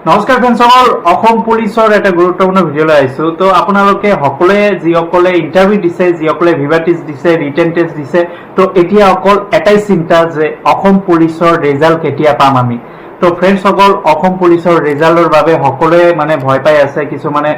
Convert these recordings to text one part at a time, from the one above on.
নমস্কাৰ ফ্ৰেণ্ডসকল, অসম পুলিচৰ এটা গুৰুত্বপূৰ্ণ ভিডিঅ'লৈ আহিছোঁ। তো আপোনালোকে সকলোৱে যিসকলে ইণ্টাৰভিউ দিছে, যিসকলে ভিভা টেষ্ট দিছে, ৰিটেন টেষ্ট দিছে, তো এতিয়া অকল এটাই চিন্তা যে অসম পুলিচৰ ৰিজাল্ট কেতিয়া পাম আমি। তো ফ্ৰেণ্ডসকল, অসম পুলিচৰ ৰিজাল্টৰ বাবে সকলোৱে ভয় পাই আছে। কিছুমানে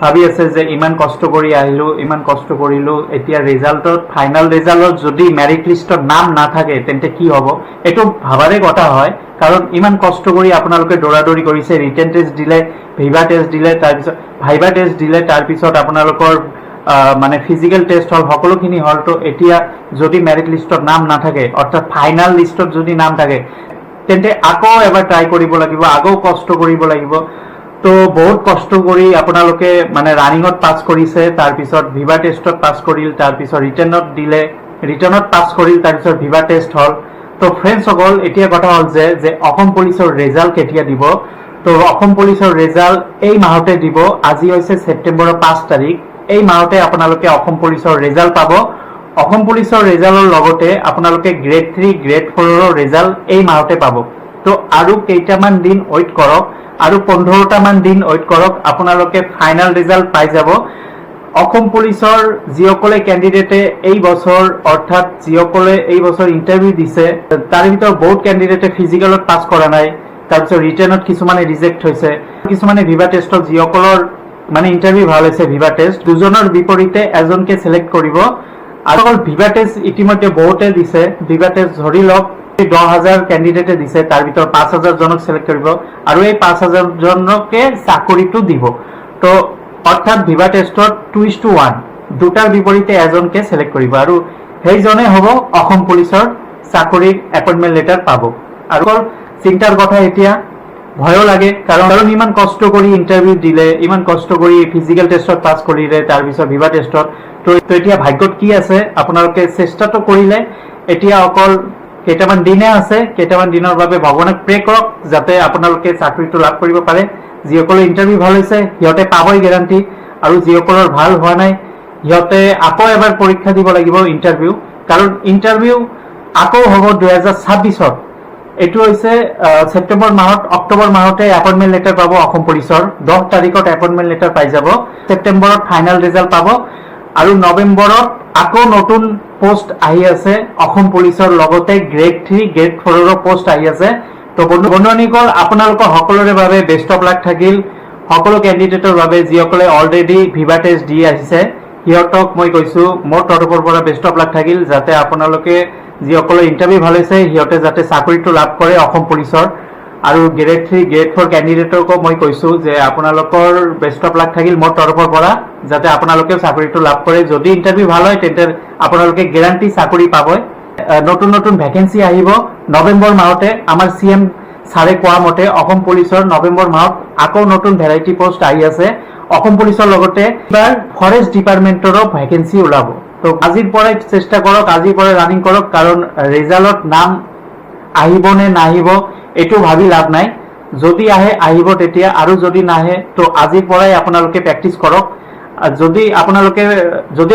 ভাবি আছে যে ইমান কষ্ট কৰি আহিলোঁ, ইমান কষ্ট কৰিলোঁ, এতিয়া ৰিজাল্টত ফাইনেল ৰিজাল্টত যদি মেৰিট লিষ্টত নাম নাথাকে তেন্তে কি হ'ব। এইটো ভাবাৰে কথা হয়, কাৰণ ইমান কষ্ট কৰি আপোনালোকে দৌৰাদৌৰি কৰিছে, ৰিটেন টেষ্ট দিলে, ভিভা টেষ্ট দিলে, তাৰপিছত ভাইভা টেষ্ট দিলে, তাৰপিছত আপোনালোকৰ ফিজিকেল টেষ্ট হ'ল, সকলোখিনি হ'ল। তো এতিয়া যদি মেৰিট লিষ্টত নাম নাথাকে, অৰ্থাৎ ফাইনেল লিষ্টত যদি নাম থাকে, তেন্তে আকৌ এবাৰ ট্ৰাই কৰিব লাগিব, আকৌ কষ্ট কৰিব লাগিব। তো বহুত কষ্ট কৰি আপোনালোকে ৰানিঙত পাছ কৰিছে, তাৰপিছত ভিভা টেষ্টত পাছ কৰিল, তাৰপিছত ৰিটেনত দিলে, ৰিটেনত পাছ কৰিল, তাৰপিছত ভিভা টেষ্ট হ'ল। তো ফ্ৰেণ্ডসকল, এতিয়া কথা হ'ল যে অসম পুলিচৰ ৰিজাল্ট কেতিয়া দিব। তো অসম পুলিচৰ ৰিজাল্ট এই মাহতে দিব। আজি হৈছে ছেপ্টেম্বৰৰ 5 তাৰিখ। এই মাহতে আপোনালোকে অসম পুলিচৰ ৰিজাল্ট পাব। অসম পুলিচৰ ৰিজাল্টৰ লগতে আপোনালোকে গ্ৰেড 3, গ্ৰেড 4ৰ ৰিজাল্ট এই মাহতে পাব। তো আৰু কেইটামান দিন ৱেইট কৰক, আৰু 15টামান দিন ৱেইট কৰক, আপোনালোকে ফাইনেল ৰিজাল্ট পাই যাব। অসম পুলিচৰ যিসকলে কেণ্ডিডেটে এই বছৰ, অৰ্থাৎ যিসকলে এই বছৰ ইণ্টাৰভিউ দিছে, তাৰে ভিতৰত বহুত কেণ্ডিডেটে ফিজিকেলত পাছ কৰা নাই, তাৰপিছত ৰিটেনত কিছুমানে ৰিজেক্ট হৈছে, কিছুমানে ভিভা টেষ্টত যিসকলৰ ইণ্টাৰভিউ ভাল হৈছে, ভিভা টেষ্ট দুজনৰ বিপৰীতে এজনকে চিলেক্ট কৰিব। আৰু অকল ভিভা টেষ্ট ইতিমধ্যে বহুতে দিছে। ভিভা টেষ্ট ধৰি লওক 10,000 কেণ্ডিডেটে দিছে, তাৰ ভিতৰত 5,000 জনক চিলেক্ট কৰিব, আৰু এই 5,000 জনকে চাকৰিটো দিব। তো অৰ্থাৎ ভিভা টেষ্টত 2:1, দুটাৰ বিপৰীতে এজনকে চিলেক্ট কৰিব, আৰু সেইজনে হ'ব অসম পুলিচৰ চাকৰিৰ এপইণ্টমেণ্ট লেটাৰ পাব। আৰু চিন্তাৰ কথা, এতিয়া ভয়ো লাগে, কাৰণ ইমান কষ্ট কৰি ইণ্টাৰভিউ দিলে, ইমান কষ্ট কৰি ফিজিকেল টেষ্টত পাছ কৰিলে, তাৰপিছত ভিভা টেষ্টত। তো এতিয়া ভাগ্যত কি আছে, আপোনালোকে চেষ্টাটো কৰিলে, এতিয়া অকল কেইটামান দিনে আছে, কেইটামান দিনৰ বাবে ভগৱানক প্ৰে কৰক যাতে আপোনালোকে চাকৰিটো লাভ কৰিব পাৰে। যিসকলে ইণ্টাৰভিউ ভাল হৈছে সিহঁতে পাবই গেৰাণ্টি, আৰু যিসকলৰ ভাল হোৱা নাই সিহঁতে আকৌ এবাৰ পৰীক্ষা দিব লাগিব ইণ্টাৰভিউ, কাৰণ ইণ্টাৰভিউ আকৌ হ'ব 2026-ত। এইটো হৈছে ছেপ্টেম্বৰ মাহত, অক্টোবৰ মাহতে এপইণ্টমেণ্ট লেটাৰ পাব অসম পুলিচৰ। 10 তাৰিখত এপইণ্টমেণ্ট লেটাৰ পাই যাব, ছেপ্টেম্বৰত ফাইনেল ৰিজাল্ট পাব, আৰু নৱেম্বৰত আকৌ নতুন পোষ্ট আহি আছে অসম পুলিচৰ লগতে গ্ৰেড 3, গ্ৰেড 4ৰ পোষ্ট আহি আছে। তো বন্ধুসকল, আপোনালোকৰ সকলোৰে বাবে বেষ্ট অফ লাক থাকিল। সকলো কেণ্ডিডেটৰ বাবে যিসকলে অলৰেডি ভিভা টেষ্ট দি আহিছে সিহঁতক মই কৈছোঁ, মোৰ তৰফৰ পৰা বেষ্ট অফ লাক থাকিল, যাতে আপোনালোকে যিসকলে ইণ্টাৰভিউ ভাল হৈছে সিহঁতে যাতে চাকৰিটো লাভ কৰে অসম পুলিচৰ। আৰু গ্ৰেড 3, গ্ৰেড 4 কেণ্ডিডেটকো মই কৈছোঁ যে আপোনালোকৰ বেষ্ট অফ লাক থাকিল মোৰ তৰফৰ পৰা, যাতে আপোনালোকেও চাকৰিটো লাভ কৰে। যদি ইণ্টাৰভিউ ভাল হয় তেন্তে আপোনালোকে গেৰাণ্টি চাকৰি পাবই। নতুন নতুন ভেকেঞ্চি আহিব নৱেম্বৰ মাহতে। আমাৰ CM ছাৰে কোৱা মতে অসম পুলিচৰ নৱেম্বৰ মাহত আকৌ নতুন ভেৰাইটি পোষ্ট আহি আছে অসম পুলিচৰ লগতে। এইবাৰ ফৰেষ্ট ডিপাৰ্টমেণ্টৰো ভেকেঞ্চি ওলাব। তো আজিৰ পৰাই চেষ্টা কৰক, আজিৰ পৰাই ৰানিং কৰক, কাৰণ ৰিজাল্টত নাম আহিব নে নাহিব এইটো ভাবি লাভ নাই। যদি আহে আহিব তেতিয়া, আৰু যদি নাহে তো আজিৰ পৰাই আপোনালোকে প্ৰেক্টিচ কৰক। যদি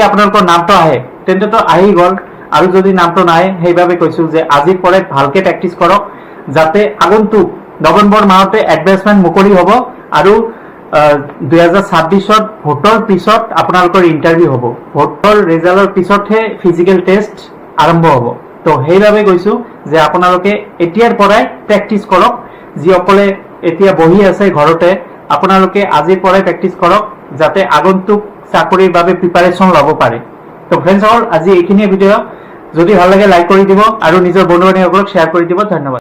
আপোনালোকৰ নামটো আহে তেন্তেতো আহি গ'ল, আৰু যদি নামটো নাহে সেইবাবে কৈছোঁ যে আজিৰ পৰাই ভালকৈ প্ৰেক্টিচ কৰক, যাতে আগন্তুক নৱেম্বৰ মাহতে এডভাৰ্টাইজমেণ্ট মুকলি হ'ব, আৰু 2026-ত ভোটৰ পিছত আপোনালোকৰ ইণ্টাৰভিউ হ'ব। ভোটৰ ৰিজাল্টৰ পিছতহে ফিজিকেল টেষ্ট আৰম্ভ হ'ব। তো সেইবাবে কৈছোঁ যে আপোনালোকে এতিয়াৰ পৰাই প্ৰেক্টিচ কৰক। যিসকলে এতিয়া বহি আছে ঘৰতে, আপোনালোকে আজিৰ পৰাই প্ৰেক্টিচ কৰক, যাতে আগন্তুক চাকৰিৰ বাবে প্ৰিপাৰেশ্যন ল'ব পাৰে। তো ফ্ৰেণ্ডসকল, আজি এইখিনিয়ে ভিডিঅ'। যদি ভাল লাগে লাইক কৰি দিব, আৰু নিজৰ বন্ধু বান্ধৱীসকলক শ্বেয়াৰ কৰি দিব। ধন্যবাদ।